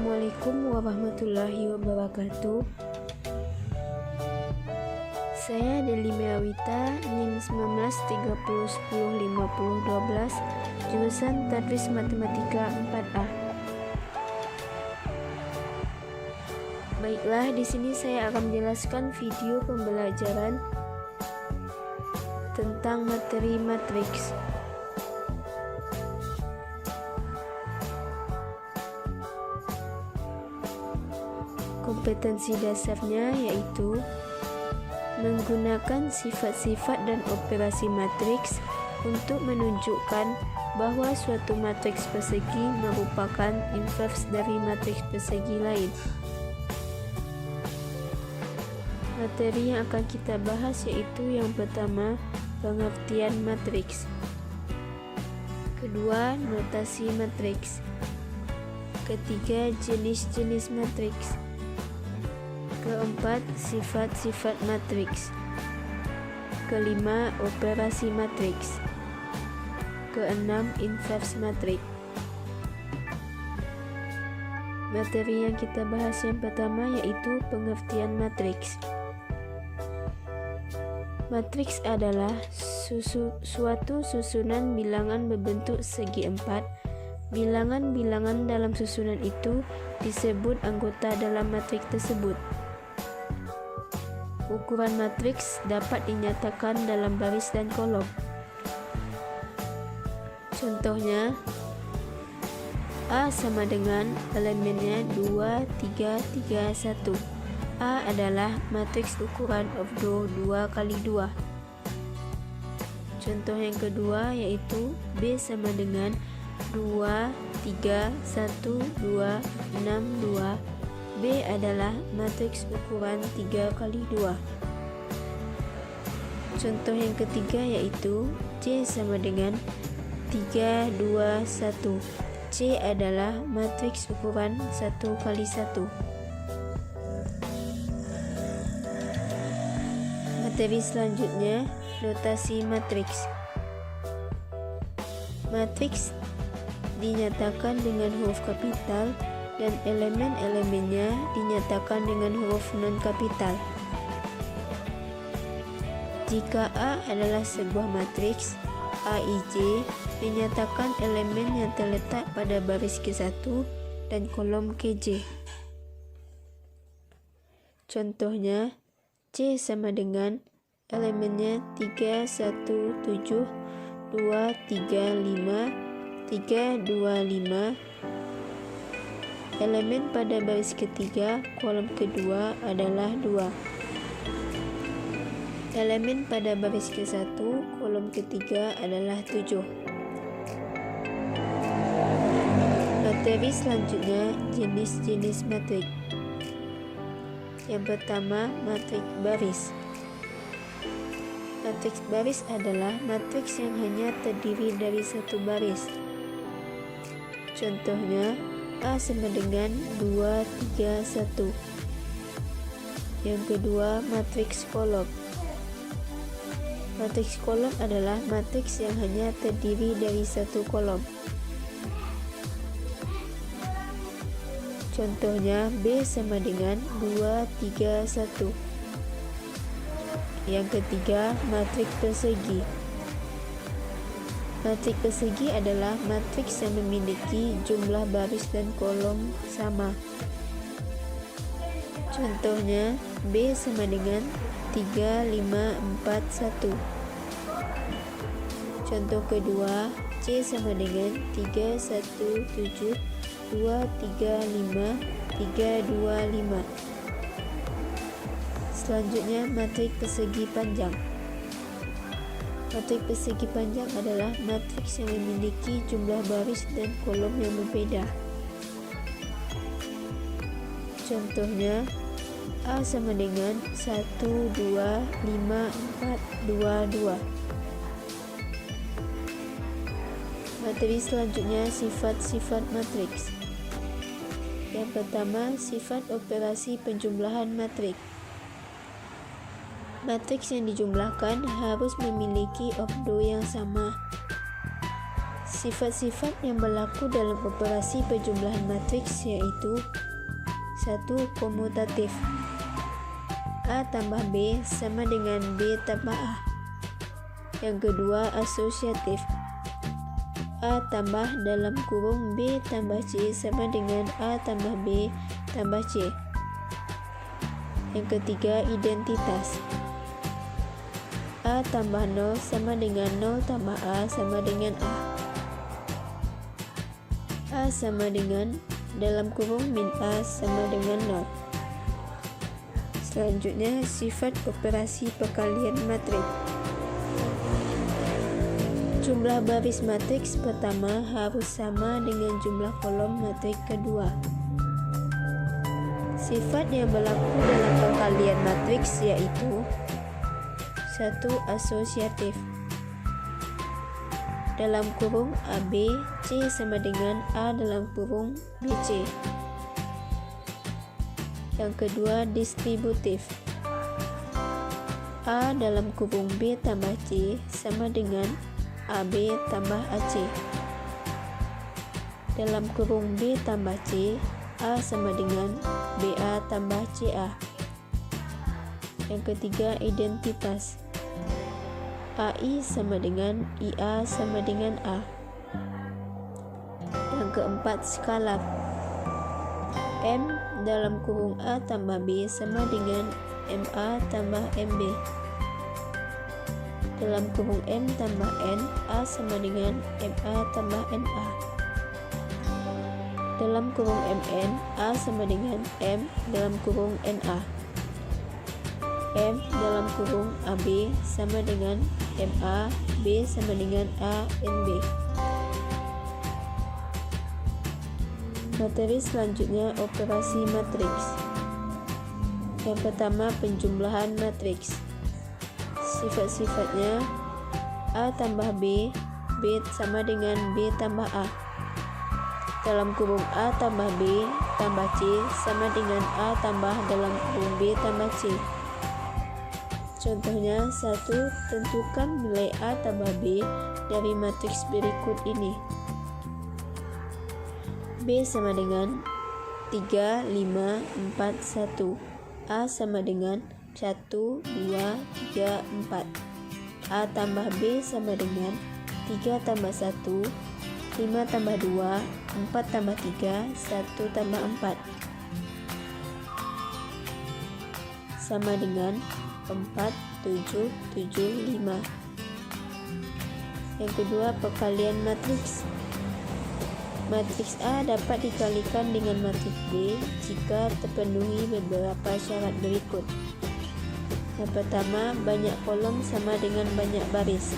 Assalamualaikum warahmatullahi wabarakatuh. Saya Deli Merawita, NIM 1930105012, jurusan Tadris Matematika 4A. Baiklah, di sini saya akan menjelaskan video pembelajaran tentang materi matriks. Kompetensi dasarnya yaitu menggunakan sifat-sifat dan operasi matriks untuk menunjukkan bahwa suatu matriks persegi merupakan invers dari matriks persegi lain. Materi yang akan kita bahas yaitu yang pertama, pengertian matriks. Kedua, notasi matriks. Ketiga, jenis-jenis matriks. Keempat, sifat-sifat matriks. Kelima, operasi matriks. Keenam, invers matriks. Materi yang kita bahas yang pertama yaitu pengertian matriks. Matriks adalah suatu susunan bilangan berbentuk segi empat. Bilangan-bilangan dalam susunan itu disebut anggota dalam matriks tersebut. Ukuran matriks dapat dinyatakan dalam baris dan kolom. Contohnya, A sama dengan elemennya 2, 3, 3, 1. A adalah matriks ukuran ordo 2 kali 2. Contoh yang kedua yaitu B sama dengan 2, 3, 1, 2, 6, 2. B adalah matriks ukuran 3 kali 2. Contoh yang ketiga yaitu C sama dengan 3, 2, 1. C adalah matriks ukuran 1 kali 1. Materi selanjutnya, notasi matriks. Matriks dinyatakan dengan huruf kapital dan elemen-elemennya dinyatakan dengan huruf non-kapital. Jika A adalah sebuah matriks, AIJ dinyatakan elemen yang terletak pada baris ke-1 dan kolom KJ. Contohnya, C sama dengan elemennya 3, 1, 7, 2, 3, 5, 3, 2, 5. Elemen pada baris ketiga, kolom kedua adalah 2. Elemen pada baris ke-1, kolom ketiga adalah 7. Materi selanjutnya, jenis-jenis matriks. Yang pertama, matriks baris. Matriks baris adalah matriks yang hanya terdiri dari satu baris. Contohnya, A sama dengan 2, 3, 1. Yang kedua, matriks kolom. Matriks kolom adalah matriks yang hanya terdiri dari satu kolom. Contohnya, B sama dengan 2, 3, 1. Yang ketiga, matriks persegi. Matriks persegi adalah matriks yang memiliki jumlah baris dan kolom sama. Contohnya, B sama dengan 3, 5, 4, 1. Contoh kedua, C sama dengan 3, 1, 7, 2, 3, 5, 3, 2, 5. Selanjutnya, matriks persegi panjang. Matriks persegi panjang adalah matriks yang memiliki jumlah baris dan kolom yang berbeda. Contohnya, A sama dengan 1, 2, 5, 4, 2, 2. Materi selanjutnya, sifat-sifat matriks. Yang pertama, sifat operasi penjumlahan matriks. Matriks yang dijumlahkan harus memiliki ordo yang sama. Sifat-sifat yang berlaku dalam operasi penjumlahan matriks yaitu 1. Komutatif. A tambah B sama dengan B tambah A. Yang kedua, asosiatif. A tambah dalam kurung B tambah C sama dengan A tambah B tambah C. Yang ketiga, identitas. A tambah 0 sama dengan 0 tambah A sama dengan A. A sama dengan dalam kurung min A sama dengan 0. Selanjutnya, sifat operasi perkalian matriks. Jumlah baris matriks pertama harus sama dengan jumlah kolom matriks kedua. Sifat yang berlaku dalam perkalian matriks yaitu 1. Asosiatif. Dalam kurung AB, C sama dengan A dalam kurung BC. Yang kedua, distributif. A dalam kurung B tambah C sama dengan AB tambah AC. Dalam kurung B tambah C, A sama dengan BA tambah CA. Yang ketiga, identitas. AI sama dengan IA sama dengan A. Yang keempat, skalar. M dalam kurung A tambah B sama dengan MA tambah MB. Dalam kurung M tambah N, A sama dengan MA tambah NA. Dalam kurung MN, A sama dengan M dalam kurung NA. M dalam kurung AB sama dengan MA, B sama dengan A, NB. Materi selanjutnya, operasi matriks. Yang pertama, penjumlahan matriks. Sifat-sifatnya: A tambah B, B sama dengan B tambah A. Dalam kurung A tambah B tambah C sama dengan A tambah dalam kurung B tambah C. Contohnya, 1. Tentukan nilai A tambah B dari matriks berikut ini. B sama dengan 3, 5, 4, 1. A sama dengan 1, 2, 3, 4. A tambah B sama dengan 3 tambah 1, 5 tambah 2, 4 tambah 3, 1 tambah 4. Sama dengan 4, 7, 7, 5. Yang kedua, perkalian matriks. Matriks A dapat dikalikan dengan matriks B jika terpenuhi beberapa syarat berikut. Yang pertama, banyak kolom sama dengan banyak baris.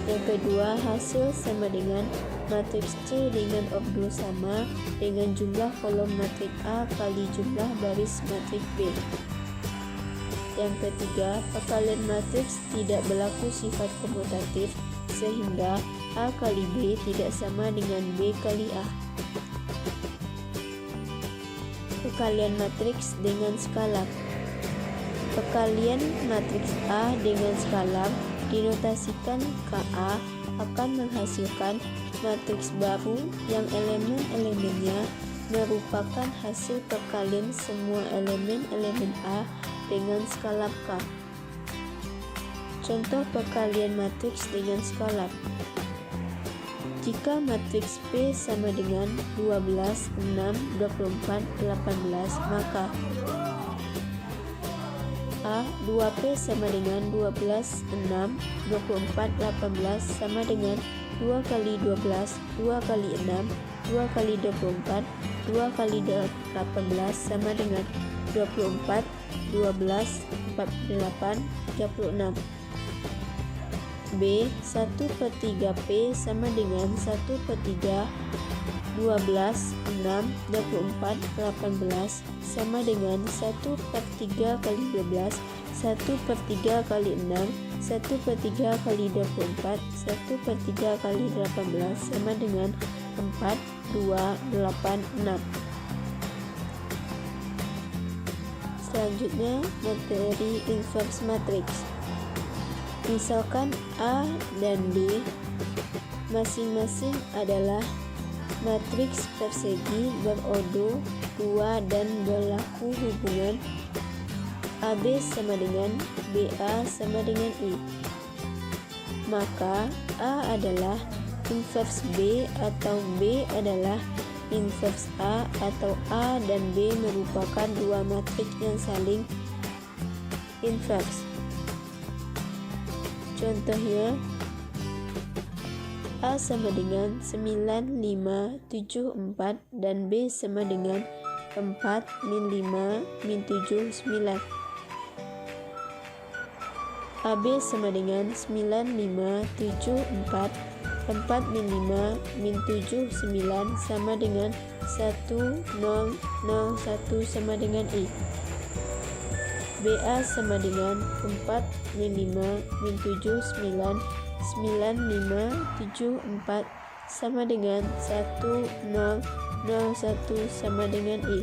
Yang kedua, hasil sama dengan matriks C dengan obdul sama dengan jumlah kolom matriks A kali jumlah baris matriks B. Yang ketiga, perkalian matriks tidak berlaku sifat komutatif sehingga A kali B tidak sama dengan B kali A. Perkalian matriks dengan skalar. Perkalian matriks A dengan skalar dinotasikan KA akan menghasilkan matriks baru yang elemen-elemennya merupakan hasil perkalian semua elemen-elemen A dengan skalar K. Contoh perkalian matriks dengan skalar. Jika matriks P sama dengan 12, 6, 24, 18, maka A 2P sama dengan 12, 6, 24, 18 sama dengan 2 kali 12, 2 kali 6, 2 kali 24, 2 kali 18 sama dengan 24, 12, 48, 36. B 1/3 P sama dengan 1/3 12, 6, 24, 18 sama dengan 1/3 kali 12, 1/3 kali 6, 1/3 kali 24, 1/3 kali 18 sama dengan 4, 2, 8, 6. Selanjutnya, materi inverse matriks. Misalkan A dan B masing-masing adalah matriks persegi berodo 2 dan berlaku hubungan AB sama dengan BA sama dengan I. Maka A adalah inverse B atau B adalah inverse A, atau A dan B merupakan dua matriks yang saling inverse. Contohnya, A sama dengan 9, 5, 7, 4 dan B sama dengan 4, min 5, min 7, 9. AB sama dengan 9, 5, 7, 4, 4 min 5, min 7, 9 sama dengan 1, 0, 0, 1 sama dengan I. BA sama dengan 4 min 5, min 7, 9, 9, 5, 7, 4 sama dengan 1, 0, 0, 1 sama dengan I.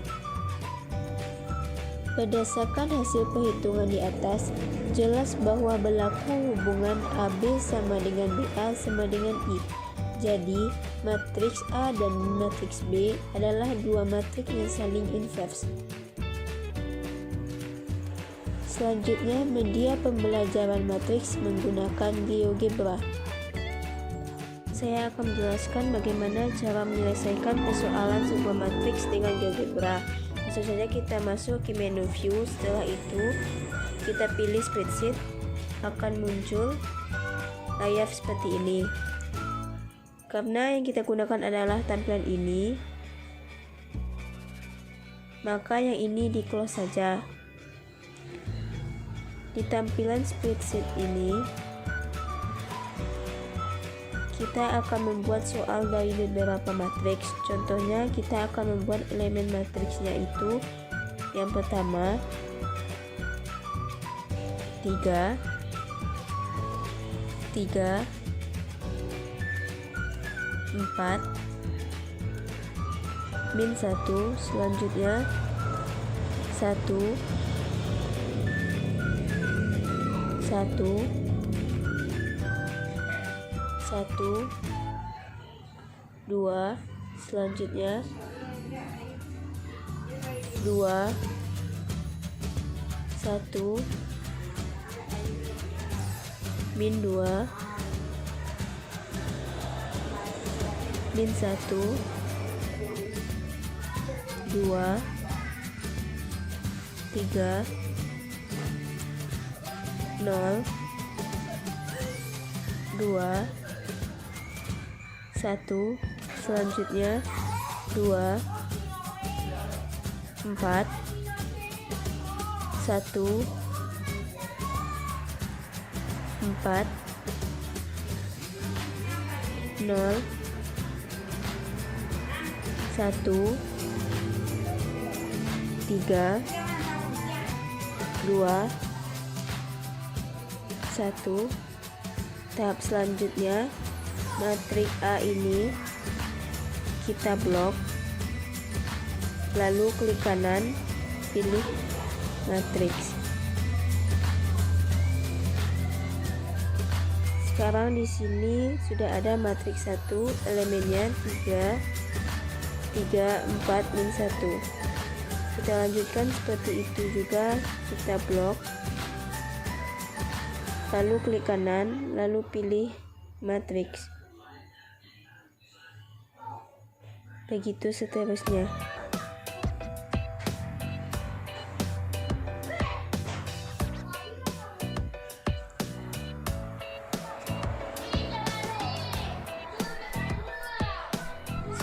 Berdasarkan hasil perhitungan di atas, jelas bahwa berlaku hubungan AB sama dengan BA sama dengan I. Jadi, matriks A dan matriks B adalah dua matriks yang saling inverse. Selanjutnya, media pembelajaran matriks menggunakan GeoGebra. Saya akan menjelaskan bagaimana cara menyelesaikan persoalan sebuah matriks dengan GeoGebra. Langsung saja kita masuk ke menu view. Setelah itu kita pilih spreadsheet, akan muncul layar seperti ini. Karena yang kita gunakan adalah tampilan ini, maka yang ini di close saja. Di tampilan spreadsheet ini kita akan membuat soal dari beberapa matriks. Contohnya, kita akan membuat elemen matriksnya itu yang pertama 3, 3, 4, min 1, selanjutnya 1, 1, 1, 2, selanjutnya 2, 1, min 2, min 1, 2, 3, 0, 2, 1, selanjutnya 2, 4, 1, 4, 0, 1, 3, 2, 1. Tahap selanjutnya, matriks A ini kita blok, lalu klik kanan, pilih matriks. Sekarang di sini sudah ada matriks 1, elemennya 3, 3, 4, min 1. Kita lanjutkan seperti itu juga, kita blok, lalu klik kanan, lalu pilih matriks. Begitu seterusnya.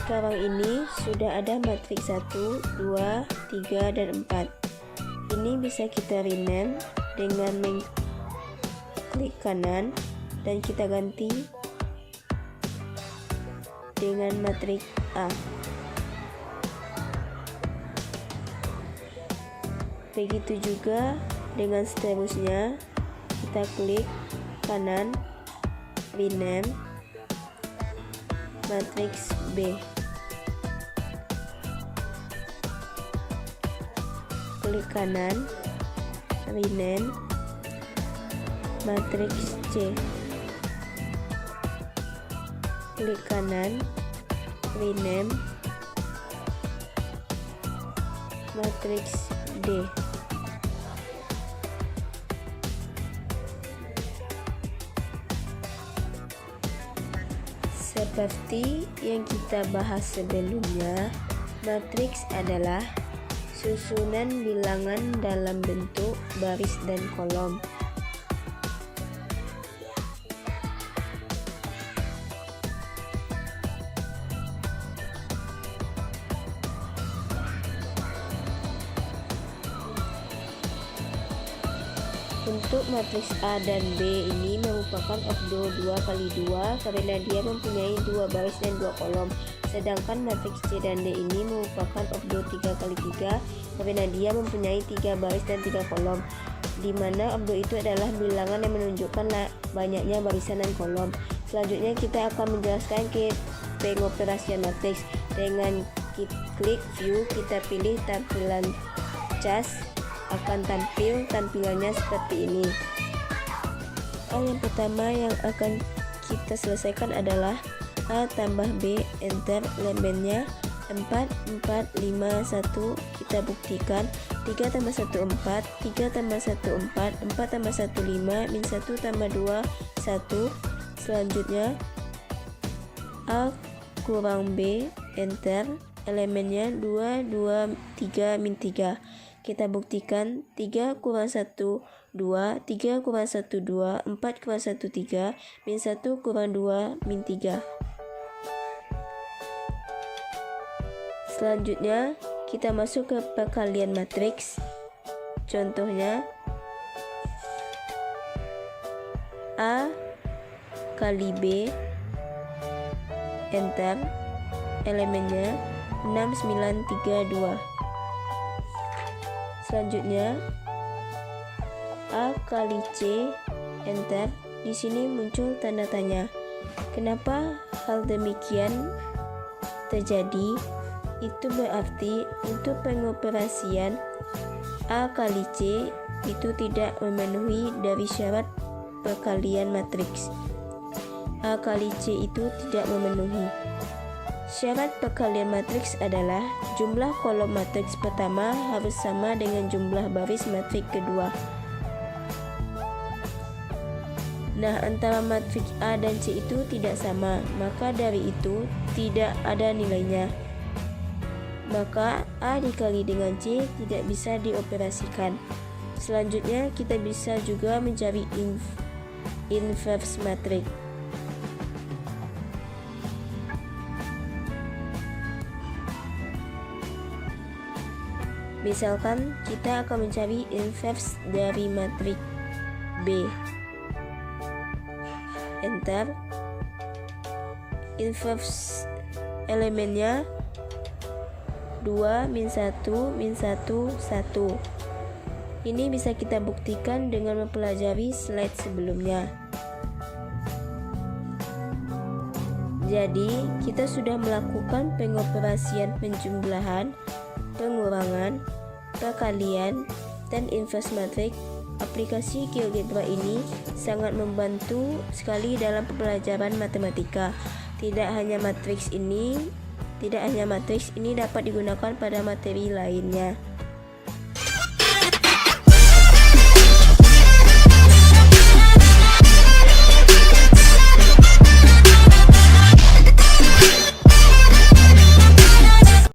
Sekarang ini sudah ada matriks 1, 2, 3, dan 4. Ini bisa kita rename dengan mengklik kanan dan kita ganti dengan matriks A. Begitu juga dengan seterusnya, kita klik kanan, rename matriks B. Klik kanan, rename matriks C. klik kanan, rename matriks D. Seperti yang kita bahas sebelumnya, matriks adalah susunan bilangan dalam bentuk baris dan kolom. Untuk matriks A dan B ini merupakan obdo 2x2 karena dia mempunyai 2 baris dan 2 kolom. Sedangkan matriks C dan D ini merupakan obdo 3x3 karena dia mempunyai 3 baris dan 3 kolom, di mana obdo itu adalah bilangan yang menunjukkan banyaknya barisan dan kolom. Selanjutnya kita akan menjelaskan pengoperasian matriks. Dengan klik view, kita pilih tampilan cas, akan tampil tampilannya seperti ini. Hal yang pertama yang akan kita selesaikan adalah A tambah B, enter, elemennya 4, 4, 5, 1. Kita buktikan 3 tambah 1 4, 3 tambah 1 4, 4 tambah 1 5, min 1 tambah 2 1. Selanjutnya A kurang B, enter, elemennya 2, 2, 3, min 3. Kita buktikan 3 kurang 1 2, 3 kurang 1 2, 4 kurang 1 3, min 1 kurang 2, min 3. Selanjutnya kita masuk ke perkalian matriks. Contohnya A kali B, enter, elemennya 6 9 3 2. Selanjutnya A kali C, enter. Di sini muncul tanda tanya. Kenapa hal demikian terjadi? Itu berarti untuk pengoperasian A kali C itu tidak memenuhi dari syarat perkalian matriks. A kali C itu tidak memenuhi. Syarat perkalian matriks adalah jumlah kolom matriks pertama harus sama dengan jumlah baris matriks kedua. Nah, antara matriks A dan C itu tidak sama, maka dari itu tidak ada nilainya. Maka A dikali dengan C tidak bisa dioperasikan. Selanjutnya kita bisa juga mencari inverse matriks. Misalkan kita akan mencari inverse dari matriks B. Enter. Inverse elemennya 2, min 1, min 1, 1. Ini bisa kita buktikan dengan mempelajari slide sebelumnya. Jadi, kita sudah melakukan pengoperasian penjumlahan, pengurangan, perkalian, dan inverse matriks. Aplikasi GeoGebra ini sangat membantu sekali dalam pembelajaran matematika. Tidak hanya matriks ini dapat digunakan pada materi lainnya.